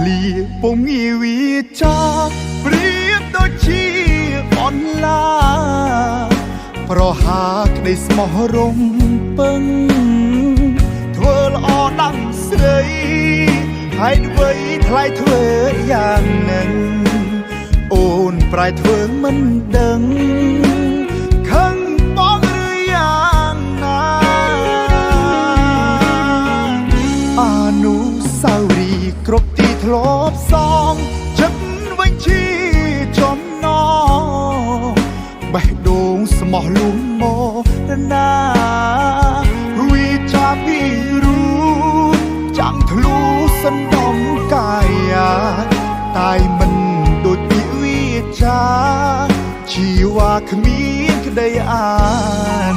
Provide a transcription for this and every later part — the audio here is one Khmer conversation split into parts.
ลีពងងាយវាចាព្រៀបដូចជាអនឡាប្រហាក្តីស្មោះរំពឹងធ្វើល្អដាំស្រីហើយអ្វីថ្លៃធ្វើយ៉ាងនឹងអូនប្រែធ្វើមិនដឹងខឹងបងឬយ៉ាងណាអនុស្សាវរីយ៍គ្រប់ទីធ្លាប់សងចិត្តវិញជាចំណងបេះដូងស្មោះលំមកណាវាចាពីរូចាំងធ្លុះសន្តំកាយាតែមិនដូចពីវាចាជីវ៉ាគ្មានក្តីអា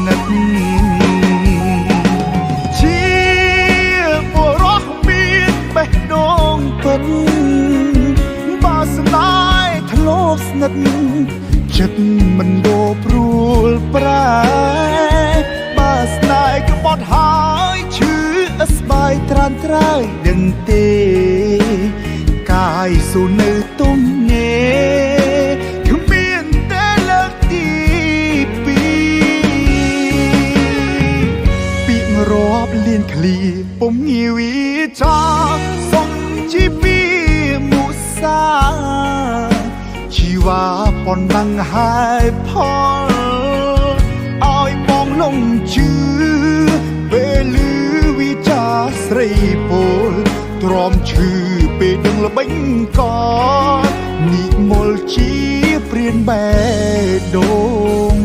ណិតជាបុរសមានបេះដូងពិតបើស្នេហ៍ធ្លាប់ស្និទ្ធចិត្តមិនដូរព្រួលប្រែបើស្នេហ៍ក្បត់ហើយឈឺស្បែកត្រានត្រើយដឹងទេកាយស៊ូនៅទំនេរគ្មានតែលើកទីពីរពាក្យរាប់លានឃ្លាពុំងាយវាចាសុំជីពីមុសាជីវ៉ាប៉ុណ្ណឹងហើយផលឲ្យបងលងជឿពេលឮវិចាស្រីពលទ្រាំឈឺពេលដឹងល្បិញកនិមលជាព្រានបេះដូង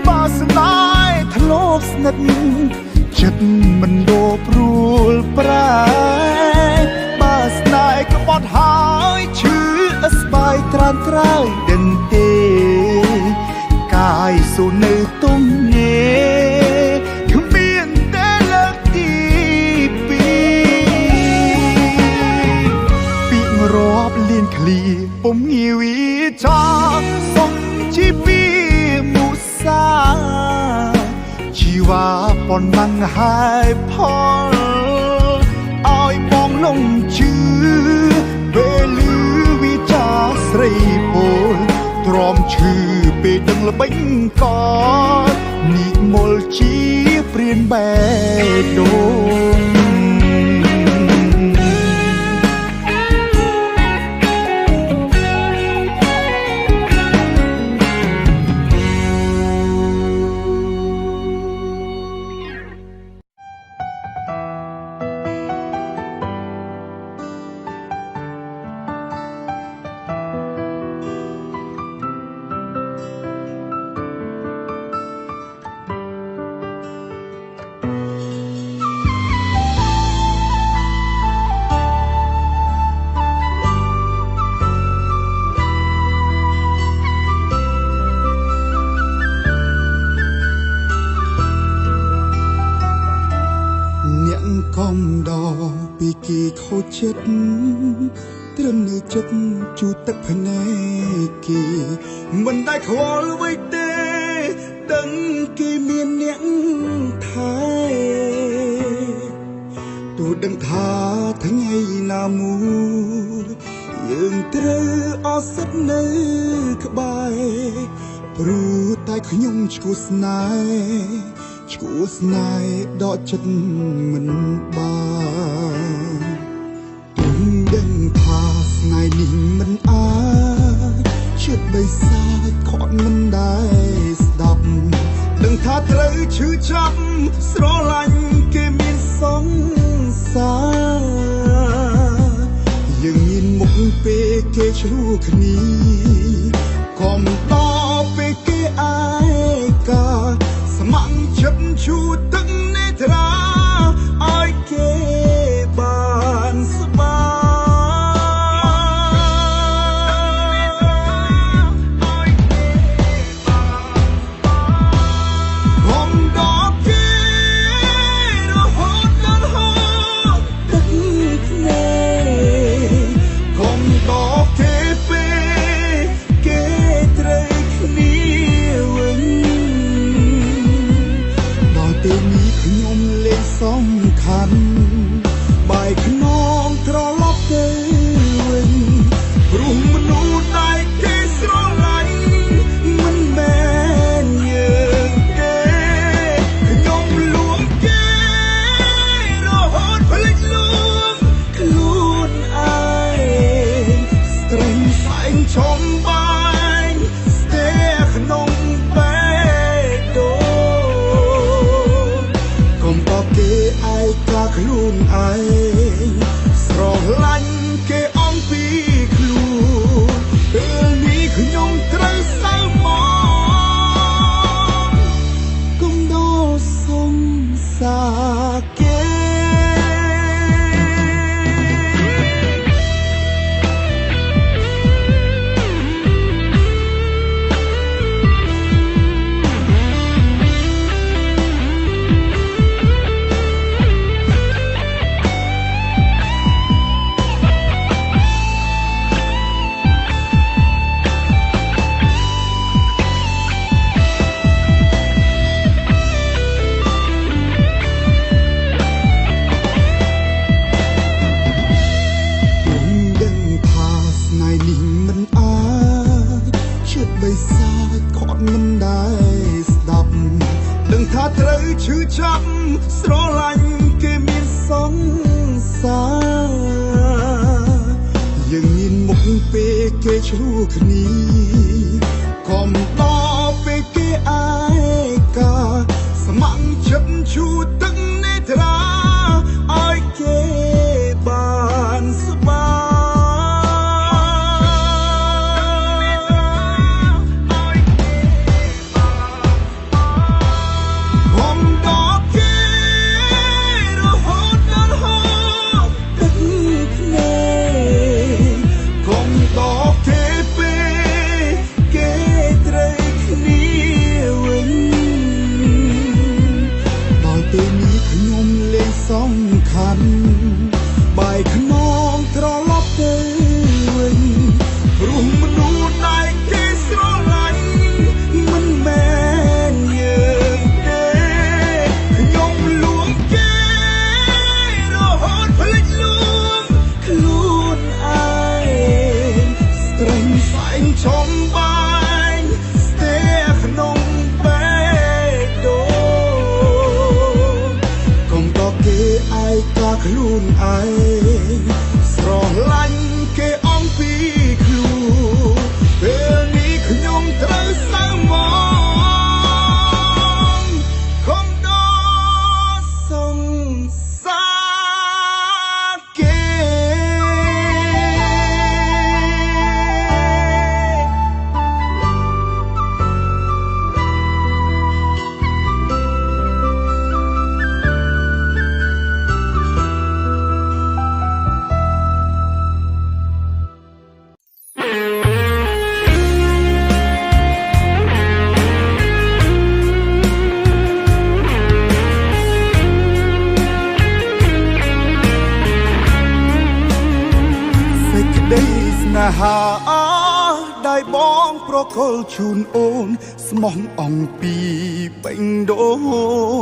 បើស្នេហ៍ធ្លាប់ស្និទ្ធចិត្តមិនដូរព្រួលប្រែបើស្នេហ៍ក្បត់ហើយឈឺស្បែកត្រានត្រើយដឹងទេកាយស៊ូនៅទំនេរគ្មានតែលើកទីពីរពាក្យរាប់លានឃ្លាពុំងាយវាចាសុំជីពីមុសាជីវ៉ាប៉ុណ្ណឹងហើយផលឲ្យបងលងជឿពេលឮវិចាស្រីពលទ្រាំឈឺពេលដឹងល្បិញកនិមលជាព្រានបេះដូងកំដរពីគេខូចចិត្តត្រឹមនៅចិត្តជូតទឹកភ្នែកគេមិនដែលខ្វល់អ្វីទេដឹងគេមានអ្នកថែទោះដឹងថាថ្ងៃណាមួយយើងត្រូវអស់សិទ្ធនៅក្បែរព្រោះតែខ្ញុំឈ្គោះស្នេហ៍ឈ្គោះស្នេហ៍ដកចិត្តមិនបានទុំដឹងថាស្នេហ៍នេះមិនអាចឈឺបីសាច់ខត់មិនដែរស្ដាប់ដឹងថាត្រូវឈឺចាប់ស្រឡាញ់គេមានសង្សារយើងមានមុខពេលគេឆ្លោះគ្នាកុំដល់ពេលគេអាយកាស្ម័គ្រចិត្តឈូតទឹកនេត្រាឲ្យគេបានស្បាបំដកគេ ពេលនេះខ្ញុំលេងសំខាន់បែកខ្នងត្រឡប់ទៅវិញព្រោះមនុស្សដែលគេស្រឡាញ់មិនមែនយើងទេខ្ញុំលួងគេរហូតភ្លេចលួងខ្លួនឯងស្ត្រេញសែងឈំបាញ់ស្ទែក្នុងបេះដូងកុំបោកគេឯកាខ្លួនឯងស្រឡាញ់គេអំពីខ្លួនពេលនេះខ្ញុំត្រូវសៅមកកុំដល់សង្សារគេ ថាត្រូវឈឺចាប់ស្រឡាញ់គេមានសង្សារយើងមានមុខពេលគេឆ្លួគ្នាកុំដល់ពេលគេអាយកាស្ម័គ្រចិត្តឈូទឹកនេត្រាឲ្យគេបានស្បាសំខាន់បែកខ្នងត្រឡប់ទៅវិញព្រោះមនុស្សដែលគេស្រឡាញ់មិនមែនយើងទេខ្ញុំលួងគេរហូតភ្លេចលួងខ្លួនឯងស្ត្រេញសែងឈំបាញ់ស្ទែក្នុងបេះដូងកុំតគេឯកាខ្លួនឯងស្រឡាញ់គេអំពីខ្លួនពេលនេះខ្ញុំត្រូវសៅមកខំដល់សង្សារគេ ស្នេហាដែលបងប្រកល់ជូនអូនស្មោះអង្គពីបេញដូ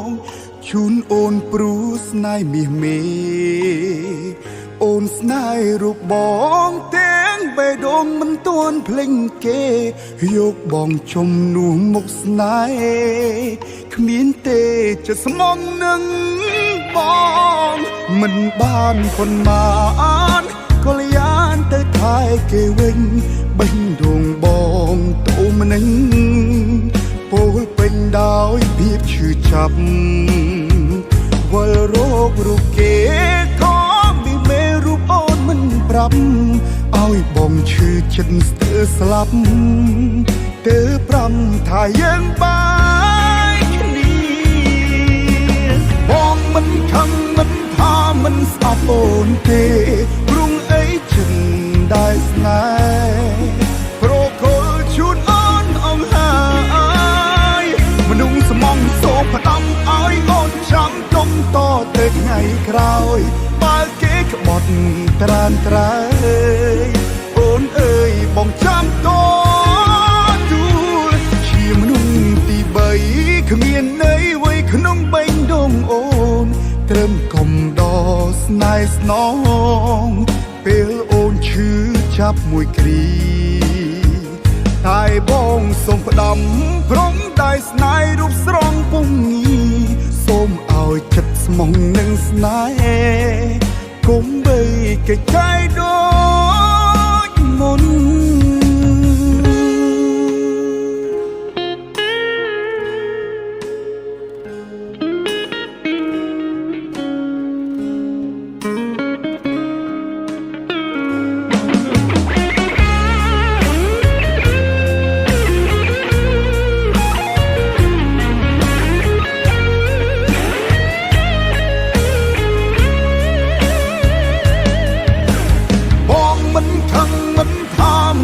ងជូនអូនព្រោះស្នេហ៍មាសមេអូនស្នេហ៍រូបបងទាំងបេះដូងមិនទាន់ភ្លេចគេយកបងជំនួសមុខស្នេហ៍គ្មានទេចិត្តស្មងនឹងបងមិនបានប៉ុន្មានក៏លយានទៅថែគេវិញបេះដូងបងទូម្នឹងពោលពេញដោយភាពឈឺចាប់វិលរោគរូបគេខំពីមេរូបអូនមិនប្រាប់ឲ្យបងឈឺចិត្តស្ទើរស្លាប់ទើបប្រាំថាយើងបាយគ្នាបងមិនខឹងមិនថាមិនស្អប់អូនទេព្រងអីចិនដែលស្នេហ៍ប្រគល់ជូនអូនអង្ហើយមនុស្សស្មងសូផ្ដំឲ្យអូនចាំទុំតទៅថ្ងៃក្រោយបើគេក្បត់ត្រានត្រើយអូនអើយបងចាំតទូលជាមនុស្សទី3គ្មានន័យអ្វីក្នុងបេះ ស្នេហ៍ស្នងពេលអូនឈឺចាប់មួយគ្រីតែបងសូមផ្ដាំព្រមដៃស្នេហ៍រូបស្រងពុំងីសូមឲ្យចិត្តស្មងនឹងស្នេហ៍កុំបីកិច្ចកាយដូចមុន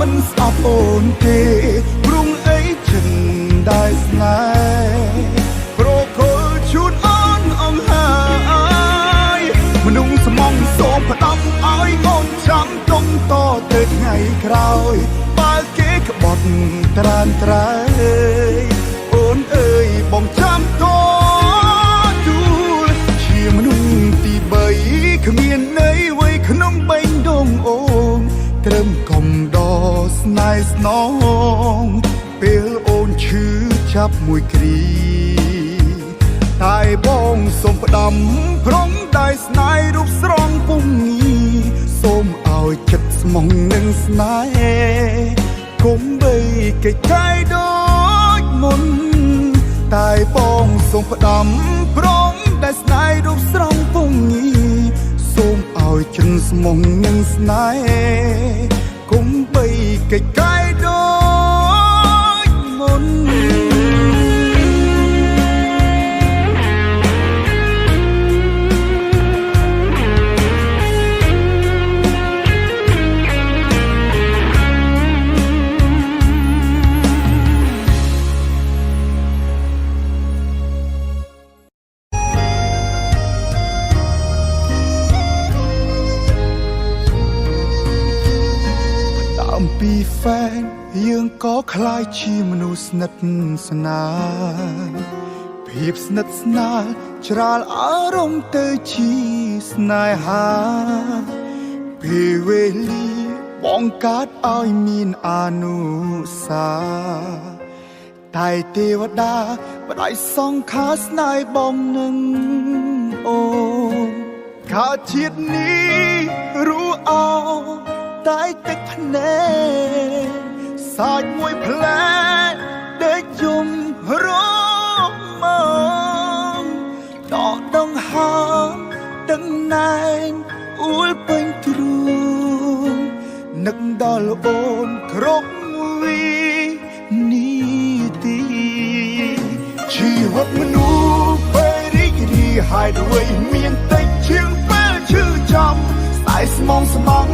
មិនស្អប់អូនទេព្រោះអីចិនได้ស្នេហ៍ប្រគល់ជូនអូនអង្ហើយមនុស្សស្មងសូមផ្ដាំឲ្យអូនចាំទុំតទៅថ្ងៃក្រោយបើគេក្បត់ត្រានត្រើយអូនអើយបងចាំតទូលជាមនុស្សទី3គ្មានន័យអ្វីក្នុងបេះដូងអូនត្រឹមកំដរស្នេហ៍ស្នងពេលអូនឈឺចាប់មួយគ្រីតែបងសូមផ្ដាំព្រមដៃស្នេហ៍រូបស្រងពុំងីសូមឲ្យចិត្តស្មងនឹងស្នេហ៍កុំបីកិច្ចកាយដូចមុនតែបងសូមផ្ដាំព្រមដៃស្នេហ៍រូបស្រងពុំងីសូមឲ្យចិនស្មងនឹងស្នេហ៍កុំបីកិច្ចកាយដូចមុនពីแฟนយើងក៏คล้ายជាមនុស្សស្និទ្ធស្នាលភាពស្និទ្ធស្នាលច្រាលអារម្មណ៍ទៅជាស្នេហាពេលវេលាបងកាត់ឲ្យមានអនុសាតែទេវតាបដិសង្ខារស្នេហ៍បងនឹងអូនខាជាតិនេះรู้អោតែទឹកភ្នែកសាច់មួយផ្លែដេកជុំរមងដកដង្ហើមដឹងណែនអួលពេញទ្រូងនឹកដល់អូនគ្រប់វិនាទីជីវិតមនុស្សពេលរីករាយហើយដូចមានតែជាងពេលឈឺចាំស្ដាយស្មងស្មង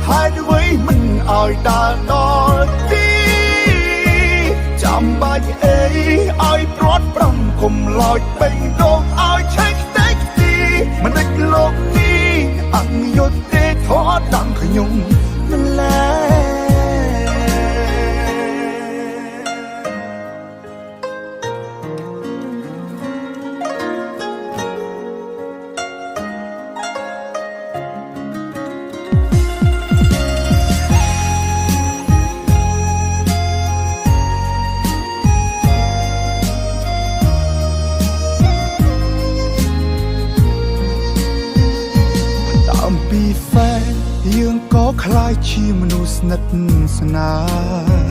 ហើយដូចមិនឲ្យដើរដល់ទីចាំបាច់អីឲ្យព្រាត់ប្រាំគុំឡោចបេងដូងឲ្យឆេះខ្ទេចខ្ទីមិនដឹកលោកនេះអង្យុទ្ធទេធေါ်ដឹងខ្ញុំមិនលែពីแฟนយើងក៏คล้ายជាមនុស្សស្និទ្ធស្នាល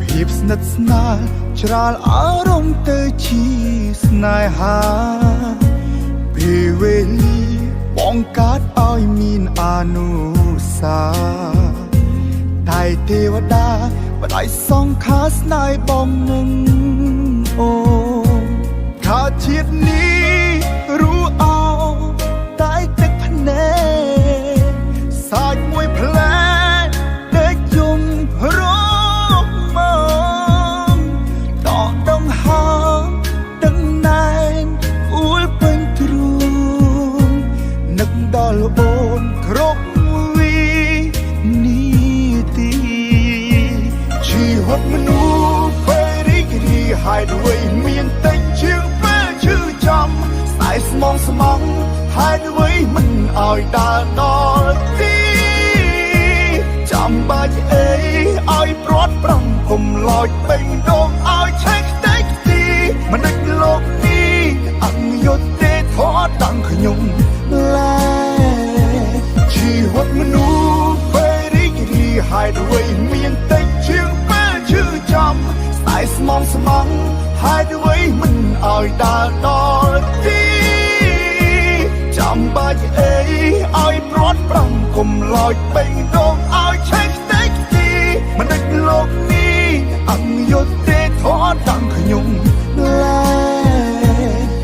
ភាពស្និទ្ធស្នាលច្រាលអារម្មណ៍ទៅជាស្នេហាពេលវេលាបងកាត់ឲ្យមានអនុសាតែទេវតាបដិសង្ខារស្នេហ៍បងនឹងអូនខាជាតិនេះรู้អោតែទឹកភ្នែកសាច់មួយផ្លែដេកយំរមងដកដង្ហើមដឹងណែនអួលពេញទ្រូងនឹកដល់អូនគ្រប់វិនាទីជីវិតមនុស្សពេលរីករាយហើយដូចមានតែជាងពេលឈឺចាំស្ដាយស្មងស្មងហ hai đuôi mình ỏi đã đo đi chạm ba ấy ỏi brót bằng cùng lòi bình đồn ỏi trách tách đi mà đánh lột đi ăn yốt tê thó đặng khởi nhung la chỉ hốt menu bê đi hai đuôi miền tây chiêng bê chữ chăm tại mong hai đuôi mình ỏi đã đo đi chạm ba ấy ỏi brót bằng cùng lòi bình đồn ỏi trách tách đi mà đánh lột đi ăn yốt tê thó đặng khởi nhung la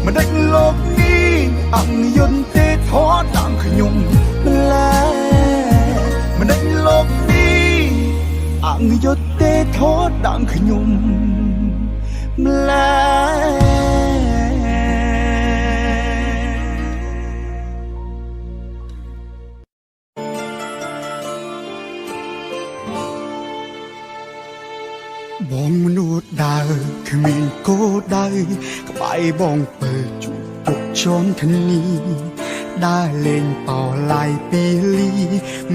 mà đánh lột đi ăn yốt tê thó đặng khởi nhung la mà đánh lột đi ăn yốt tê thó đặng khởi nhung laបងមនុស្សដើរគ្មានគោលដៅក្បែរបងពើជួបពុកជន់គ្នាដើរលេងបោឡាយពេលលី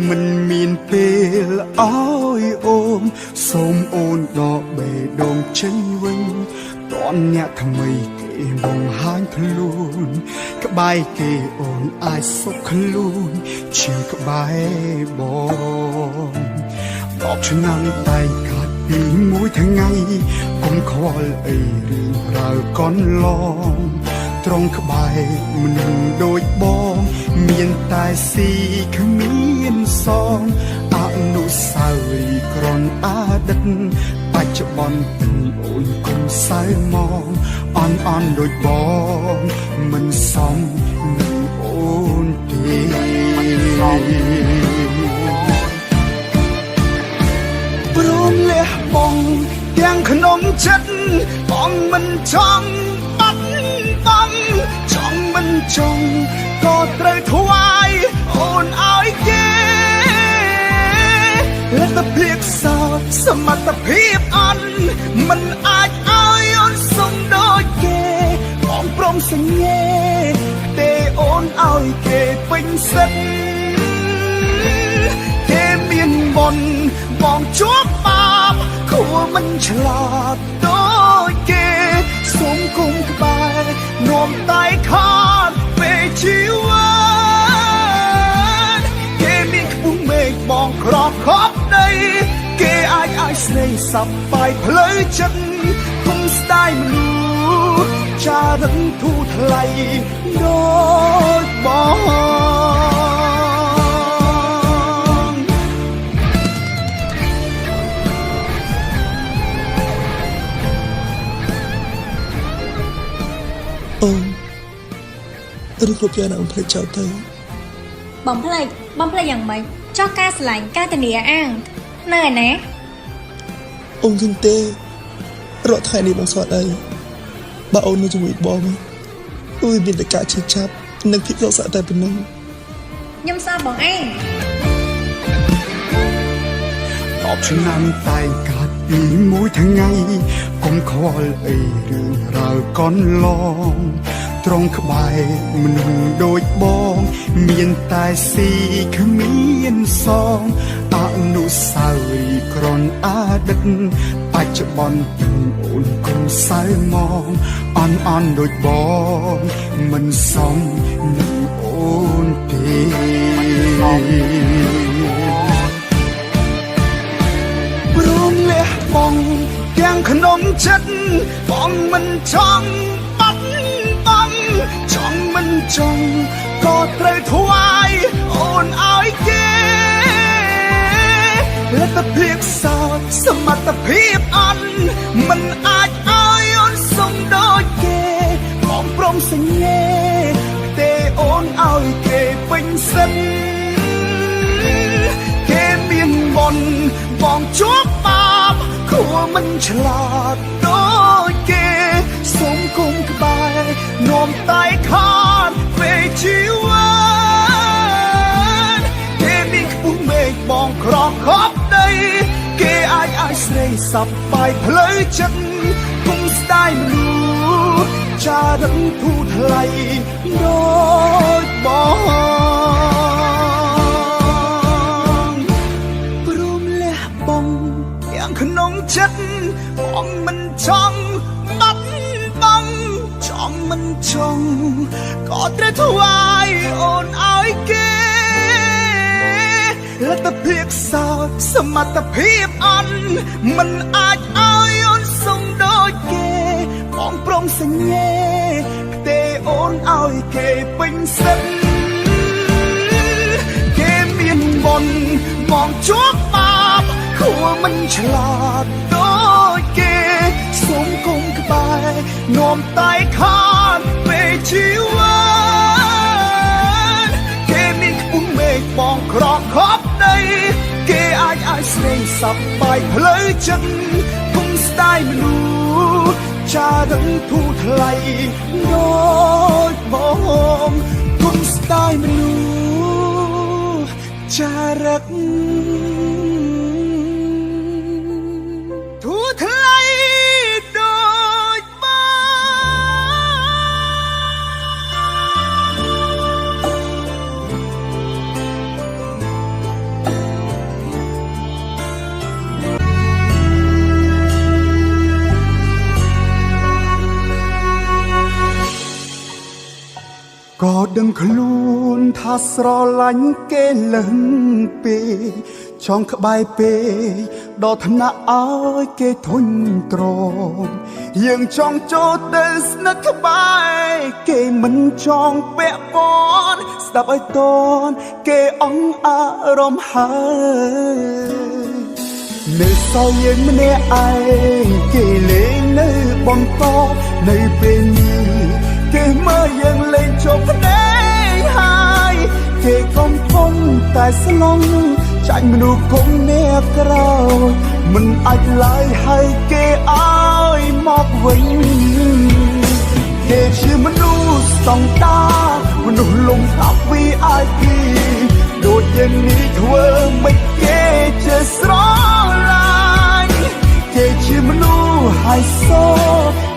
មិនមានពេលអើយអូនសូមអូនដកបេះដូងចេញវិញតនអ្នកថ្មីគេបងហាញខ្លួនក្បែរគេអូនអាចសុខខ្លួនជាក្បែរបង10ឆ្នាំតែកាត់ពីមួយថ្ងៃកុំខ្វល់អីរឿងរ៉ាវកន្លងត្រង់ក្បែរមនុស្សដូចបងមានតែស៊ីគ្មានសងអនុស្សាវរីយ៍ក្រនអតីតបច្ចុប្បន្នពីអូនគុំសៅមកអន់ដូចបងមិនសមនឹងអូនទេព្រមលះបងទាំងក្នុងចិត្តបងមិនចង់បាត់បង់ចង់មិនចង់ក៏ត្រូវថ្វាយអូនឲ្យគេលទ្ធភាពសោកសមត្ថភាពអន់មិនអាចឲ្យអូនសុំដូចគេបងព្រមសញ្ញេទេអូនឲ្យគេពេញសិទ្ធគេមានបុណ្យបងជួបបាបគួរមិនឆ្លាតដូចគេសូមគុំក្បែរនាំតែខាតពេលជីវិតគេមានខ្ពស់មេឃបងក្រខប់ដីគេអាចឲ្យស្នេហ៍សប្បាយផ្លូវចិត្តគុំស្ដាយមនុស្សចារឹងធូរថ្លៃដូចបងអូឬគ្រប់យ៉ាងណាបំភ្លេចចោលទៅបំភ្លេចយ៉ាងម៉េចចោះការស្រឡាញ់ការធានាអាងនៅឯណាអូនឃើញទេរកថ្ងៃនេះបងសួរអីបើអូននៅជាមួយបងវាមានតែការឈឺចាប់និងភាពសោកសៅតែប៉ុណ្ណឹងខ្ញុំសោកបងឯង10ឆ្នាំតែកាត់ពីមួយថ្ងៃកុំខ្វល់អីរឿងរ៉ាវកន្លងត្រង់ក្បែរមនុស្សដូចបងមានតែស៊ីគ្មានសងអនុស្សាវរីយ៍ក្រនអតីតបច្ចុប្បន្នពីអូនគុំសៅមកអន់ដូចបងមិនសមនឹងអូនទេព្រមលះបងទាំងក្នុងចិត្តបងមិនចង់បាត់បង់ចង់មិនចង់ក៏ត្រូវថ្វាយអូនឲ្យគេលទ្ធភាពសោកសមត្ថភាពអន់មិនអាចឲ្យអូនសុំដូចគេបងព្រមសញ្ញេទេអូនឲ្យគេពេញសិទ្ធគេមានបុណ្យបងជួបបាបគួរមិនឆ្លាតដូចគេសូមគុំក្បែរនាំតែខាតពេលជីវិតគេមានខ្ពស់មេឃបងក្រខប់ដីគេអាចឲ្យស្រីសប្បាយផ្លូវចិត្តគុំស្ដាយមនុស្សចារឹងធូរថ្លៃដូចប ក៏ត្រូវថ្វាយអូនឲ្យគេលទ្ធភាពសោតសមត្ថភាពអន់មិនអាចឲ្យអូនសុំដូចគេបងព្រមសញ្ញេផ្ទេអូនឲ្យគេពេញសិនគេមានបុណ្យបងជួបបាបគួរមិនឆ្លាតដូចគេសូមគុំក្បែរនាំតែខានពេលជីវិតគេមានខ្ពស់មេឃបងក្រកខប់ដីគេអាចស្រីសប្បាយផ្លូវចិត្តគុំស្ដាយមនុស្សចារឹងធូរថ្លៃដូចបងគុំស្ដាយមនុស្សចារឹកធូរថ្លៃដូចបង ក៏ដឹងខ្លួនថាស្រឡាញ់គេលឹងពេកចង់ក្បែរពេកដល់ថ្នាក់ឲ្យគេធុញទ្រាំយើងចង់ចូលទៅស្និទ្ធក្បែរគេមិនចង់ពាក់ព័ន្ធស្ដាប់ឲ្យតនគេអង្អារម្មណ៍ហើយនៅសល់យើងម្នាក់ឯងគេលេងនៅបន្តនៅពេលនេះគេមើលយើងលេងជប់ភ្នែកហើយគេកំពុងតែស្លង់ចាញ់មនុស្សគុំអ្នកក្រោយមិនអាចឡើយហើយគេឲ្យមកវិញគេជាមនុស្សស្តង់ដាមនុស្សលំដាប់ VIP ដូចយើងនេះធ្វើមិនគេជាស្រឡាញ់គេជាមនុស្សហើយស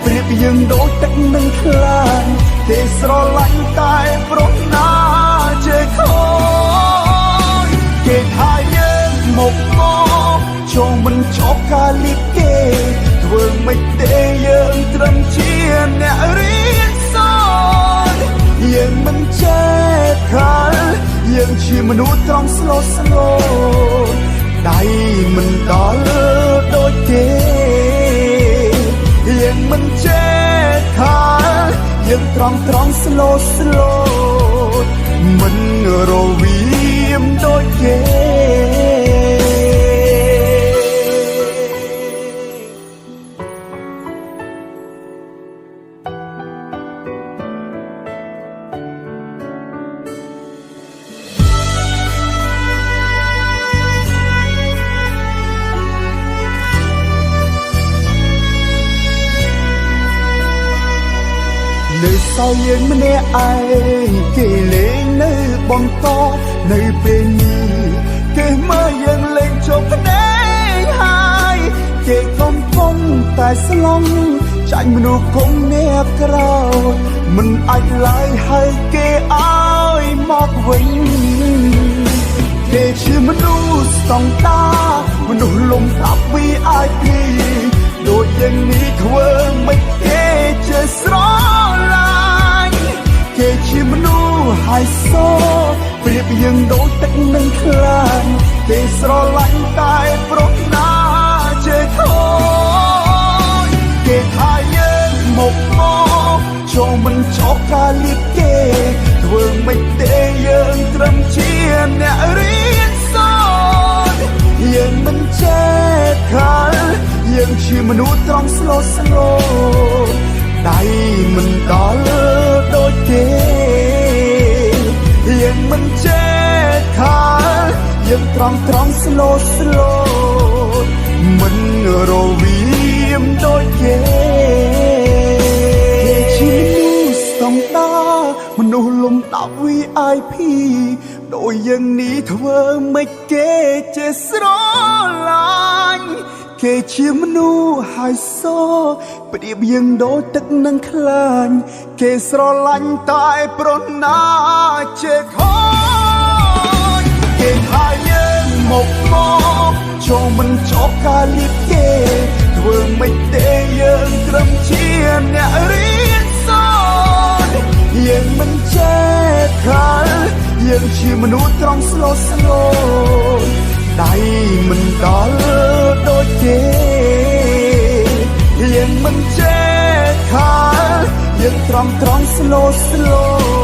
ប្រៀបយើងដូចទឹកនឹងខ្លាញ់គេស្រឡាញ់តែប្រុសណាជាខូចគេថាយើងមកចូលមិនចប់កាលីគេធ្វើមិនទេយើងត្រឹមជាអ្នករៀនសូត្រយើងមិនចេះខាល់យើងជាមនុស្សត្រង់ស្លូតស្លូតដៃមិនដល់ដូចគេយើងមិនចេះខាល់យើងត្រង់ស្លូតស្លូតមិនរវីមដូចគេនៅសល់យើងម្នាក់ឯងគេលេងនៅបន្តនៅពេលនេះគេមើលយើងលេងជប់ភ្នែកហើយគេកំពុងតែស្លង់ចាញ់មនុស្សគុំអ្នកក្រោយមិនអាចឡើយហើយគេឲ្យមកវិញគេជាមនុស្សស្តង់ដាមនុស្សលំដាប់ VIP ដូចយើងនេះធ្វើមិនគេជាស្រឡាញ់គេជាមនុស្សហើយសប្រៀបយើងដូចទឹកនឹងខ្លាញ់គេស្រឡាញ់តែប្រុសណាជាខូចគេថាយើងមកចូលមិនចប់កាលីគេធ្វើមិនទេយើងត្រឹមជាអ្នករៀនសូត្រយើងមិនចេះខាល់យើងជាមនុស្សត្រង់ស្លូតស្លូតដៃមិនដល់ដូចគេយើងមិនចេះខាល់យើងត្រង់ស្លូតស្លូតមិនរវីមដូចគេគេជាមនុស្សស្តង់ដាមនុស្សលំដាប់ VIP ដូចយើងនេះធ្វើមិនគេជាស្រឡាញ់គេជាមនុស្សហើយសប្រៀបយើងដូចទឹកនឹងខ្លាញ់គេស្រឡាញ់តែប្រុសណាជាខូចគេថាយើងមកចូលមិនចប់កាលីគេធ្វើមិនទេយើងត្រឹមជាអ្នករៀនសូត្រ យើងមិនចេះខាល់យើងជាមនុស្សត្រង់ស្លូតស្លូតដៃមិនដល់ដូចគេយើងមិនចេះខាល់យើងត្រង់ស្លូតស្លូត